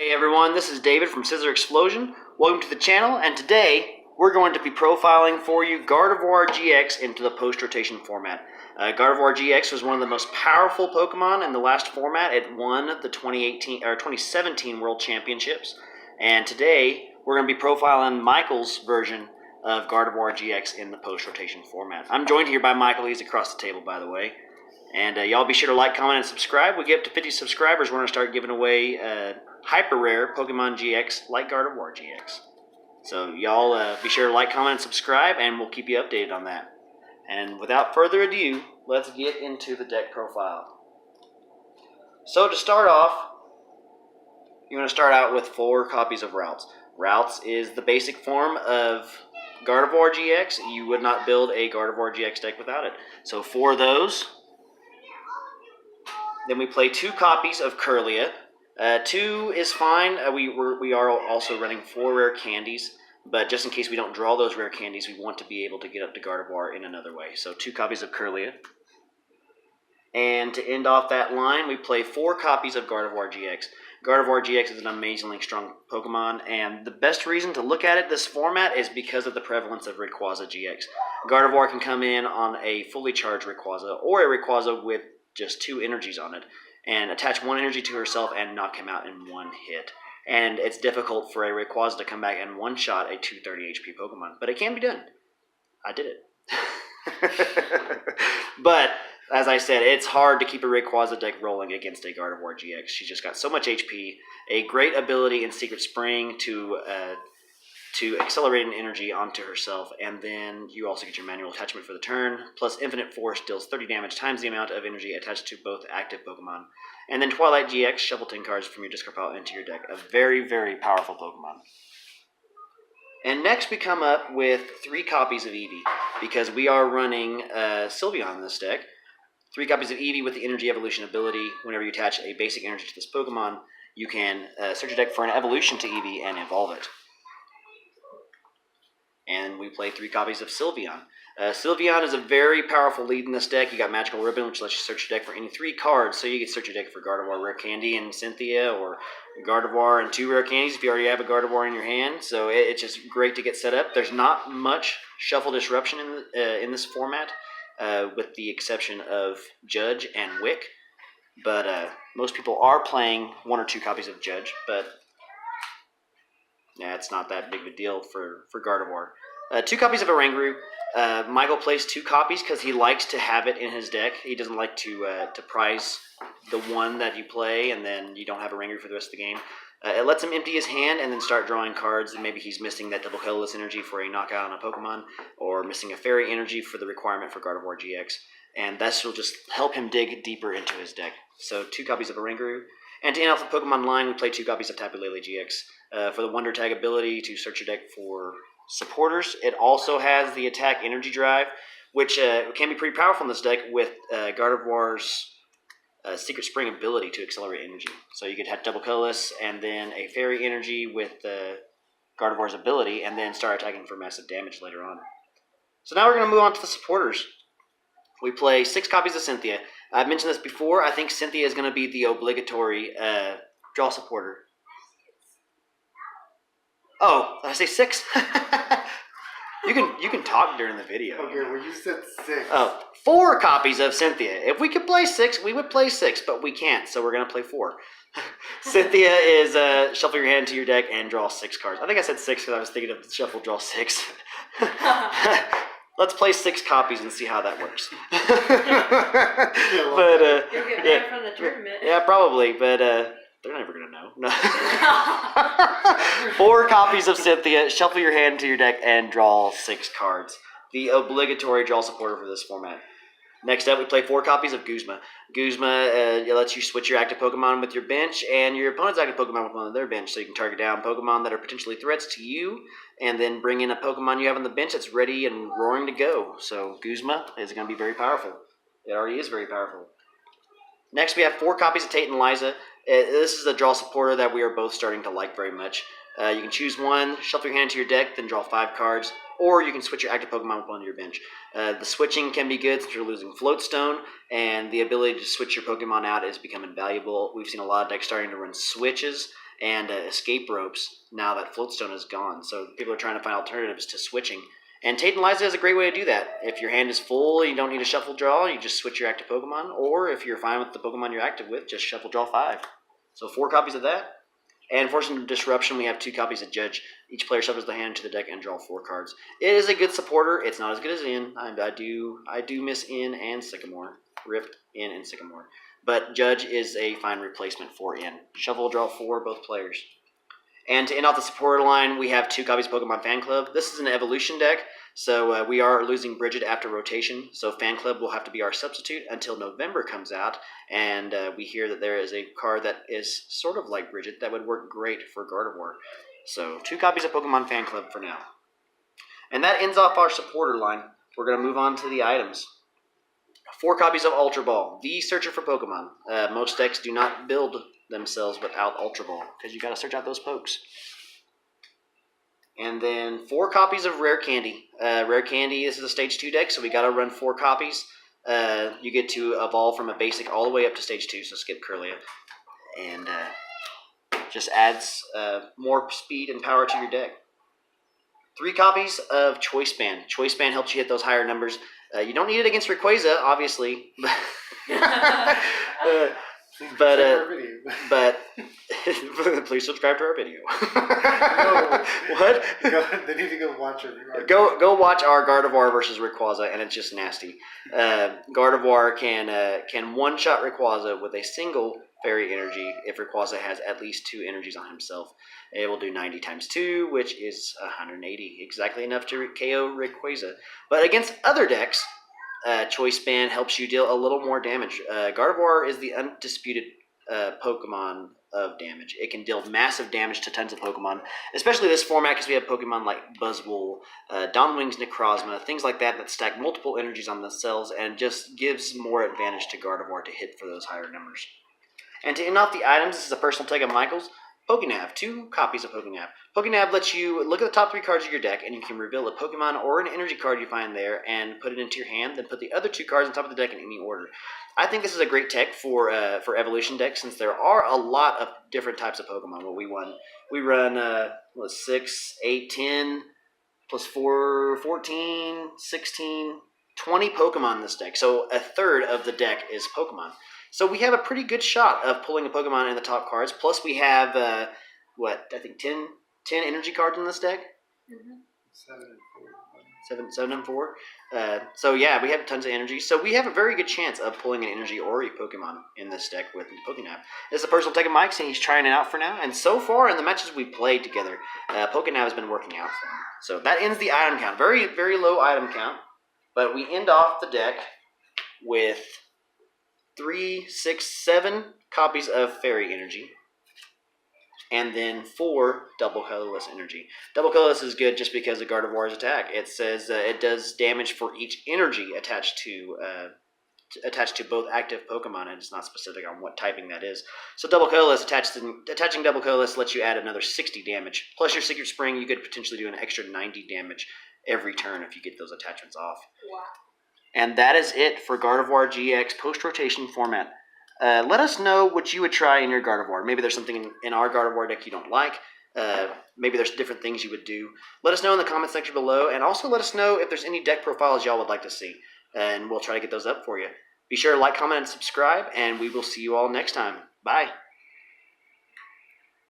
Hey everyone, this is David from Scizorxphlosion. Welcome to the channel, and today we're going to be profiling for you Gardevoir GX into the post-rotation format. Gardevoir GX was one of the most powerful Pokemon in the last format. It won the 2017 World Championships, and today we're going to be profiling Michael's version of Gardevoir GX in the post-rotation format. I'm joined here by Michael. He's across the table, by the way. And y'all be sure to like, comment, and subscribe. We get up to 50 subscribers, we're going to start giving away hyper rare Pokemon GX like Gardevoir GX. So y'all be sure to like, comment, and subscribe, and we'll keep you updated on that. And without further ado, let's get into the deck profile. So to start off, you want to start out with 4 copies of Routes. Routes is the basic form of Gardevoir GX. You would not build a Gardevoir GX deck without it. So 4 of those. Then we play 2 copies of Kirlia. 2 is fine. We are also running 4 rare candies, but just in case we don't draw those rare candies, we want to be able to get up to Gardevoir in another way. So 2 copies of Kirlia. And to end off that line, we play 4 copies of Gardevoir GX. Gardevoir GX is an amazingly strong Pokemon, and the best reason to look at it this format is because of the prevalence of Rayquaza GX. Gardevoir can come in on a fully charged Rayquaza, or a Rayquaza with just 2 energies on it, and attach 1 energy to herself and knock him out in 1 hit. And it's difficult for a Rayquaza to come back and one-shot a 230 HP Pokemon, but it can be done. I did it. But, as I said, it's hard to keep a Rayquaza deck rolling against a Gardevoir GX. She's just got so much HP, a great ability in Secret Spring to accelerate an energy onto herself, and then you also get your manual attachment for the turn, plus Infinite Force deals 30 damage times the amount of energy attached to both active Pokemon. And then Twilight GX, shuffle 10 cards from your discard pile into your deck. A very, very powerful Pokemon. And next we come up with 3 copies of Eevee, because we are running Sylveon in this deck. 3 copies of Eevee with the Energy Evolution ability. Whenever you attach a basic energy to this Pokemon, you can search your deck for an evolution to Eevee and evolve it. And we play 3 copies of Sylveon. Sylveon is a very powerful lead in this deck. You got Magical Ribbon, which lets you search your deck for any 3 cards. So you can search your deck for Gardevoir Rare Candy and Cynthia, or Gardevoir and 2 Rare Candies if you already have a Gardevoir in your hand. So it's just great to get set up. There's not much shuffle disruption in this format, with the exception of Judge and Wick. But most people are playing 1 or 2 copies of Judge, but yeah, it's not that big of a deal for Gardevoir. 2 copies of Oranguru. Michael plays 2 copies because he likes to have it in his deck. He doesn't like to prize the one that you play and then you don't have Oranguru for the rest of the game. It lets him empty his hand and then start drawing cards. Maybe he's missing that double colorless energy for a knockout on a Pokemon, or missing a fairy energy for the requirement for Gardevoir GX. And that will just help him dig deeper into his deck. So 2 copies of Oranguru. And to end off the Pokemon line, we play 2 copies of Tapu Lele GX. For the Wonder Tag ability to search your deck for supporters. It also has the Attack Energy Drive, which can be pretty powerful in this deck with Gardevoir's Secret Spring ability to accelerate energy. So you could have double colorless and then a fairy energy with Gardevoir's ability, and then start attacking for massive damage later on. So now we're going to move on to the supporters. We play 6 copies of Cynthia. I've mentioned this before. I think Cynthia is going to be the obligatory draw supporter. Oh, did I say 6? You can talk during the video. Okay, well you said 6. Oh, 4 copies of Cynthia. If we could play 6, we would play 6, but we can't, so we're going to play 4. Cynthia is shuffle your hand to your deck and draw 6 cards. I think I said 6 because I was thinking of shuffle, draw 6. Let's play 6 copies and see how that works. But you'll get back from the tournament. Yeah, probably, but they're never going to know. No. 4 copies of Cynthia, shuffle your hand to your deck, and draw 6 cards. The obligatory draw supporter for this format. Next up, we play 4 copies of Guzma. Guzma lets you switch your active Pokemon with your bench, and your opponent's active Pokemon with one of their bench, so you can target down Pokemon that are potentially threats to you, and then bring in a Pokemon you have on the bench that's ready and roaring to go. So Guzma is going to be very powerful. It already is very powerful. Next, we have 4 copies of Tate and Liza. This is a draw supporter that we are both starting to like very much. You can choose one, shuffle your hand to your deck, then draw 5 cards, or you can switch your active Pokemon with one on your bench. The switching can be good since you're losing Floatstone, and the ability to switch your Pokemon out is becoming valuable. We've seen a lot of decks starting to run switches, and escape ropes now that Floatstone is gone. So people are trying to find alternatives to switching. And Tantalizer is a great way to do that. If your hand is full, you don't need a shuffle draw, you just switch your active Pokemon. Or if you're fine with the Pokemon you're active with, just shuffle draw 5. So 4 copies of that. And Forcing Disruption, we have 2 copies of Judge. Each player shuffles the hand into the deck and draw 4 cards. It is a good supporter. It's not as good as In. I do miss In and Sycamore. Rip In and Sycamore. But Judge is a fine replacement for In. Shuffle, draw 4, both players. And to end off the supporter line, we have 2 copies of Pokemon Fan Club. This is an evolution deck, so we are losing Bridget after rotation. So Fan Club will have to be our substitute until November comes out. And we hear that there is a card that is sort of like Bridget that would work great for Gardevoir. So 2 copies of Pokemon Fan Club for now. And that ends off our supporter line. We're going to move on to the items. 4 copies of Ultra Ball, the searcher for Pokemon. Most decks do not build themselves without Ultra Ball, because you got to search out those pokes. And then 4 copies of Rare Candy. Rare Candy, this is a Stage 2 deck, so we got to run 4 copies. You get to evolve from a basic all the way up to Stage 2, so skip Curlia. And just adds more speed and power to your deck. 3 copies of Choice Band. Choice Band helps you hit those higher numbers. You don't need it against Rayquaza, obviously. But please subscribe to our video. No. What? They need to go watch it. Go watch our Gardevoir versus Rayquaza, and it's just nasty. Gardevoir can one-shot Rayquaza with a single Fairy Energy if Rayquaza has at least 2 energies on himself. It will do 90 times 2, which is 180, exactly enough to KO Rayquaza. But against other decks, Choice Band helps you deal a little more damage. Gardevoir is the undisputed Pokemon of damage. It can deal massive damage to tons of Pokemon, especially this format because we have Pokemon like Buzzwole, Dawnwing's Necrozma, things like that stack multiple energies on the cells and just gives more advantage to Gardevoir to hit for those higher numbers. And to end off the items, this is a personal take of Michael's. Pokénav, 2 copies of Pokénav. Pokénav lets you look at the top 3 cards of your deck, and you can reveal a Pokemon or an energy card you find there and put it into your hand, then put the other 2 cards on top of the deck in any order. I think this is a great tech for evolution decks, since there are a lot of different types of Pokemon. We run 6, 8, 10, plus 4, 14, 16, 20 Pokemon in this deck. So a third of the deck is Pokemon. So we have a pretty good shot of pulling a Pokemon in the top cards. Plus we have, 10 energy cards in this deck? Mm-hmm. 7 and 4. 7 and 4. So yeah, we have tons of energy. So we have a very good chance of pulling an energy or a Pokemon in this deck with Pokénav. This is a personal take of Mike's, and he's trying it out for now. And so far in the matches we played together, Pokénav has been working out for him. So that ends the item count. Very, very low item count. But we end off the deck with 3, 6, 7 copies of Fairy Energy, and then 4 double colorless energy. Double colorless is good just because of Gardevoir's attack. It says it does damage for each energy attached to both active Pokemon, and it's not specific on what typing that is. So double colorless attaching double colorless lets you add another 60 damage. Plus your Secret Spring, you could potentially do an extra 90 damage every turn if you get those attachments off. Wow. And that is it for Gardevoir GX post-rotation format. Let us know what you would try in your Gardevoir. Maybe there's something in our Gardevoir deck you don't like. Maybe there's different things you would do. Let us know in the comment section below, and also let us know if there's any deck profiles y'all would like to see, and we'll try to get those up for you. Be sure to like, comment, and subscribe, and we will see you all next time. Bye.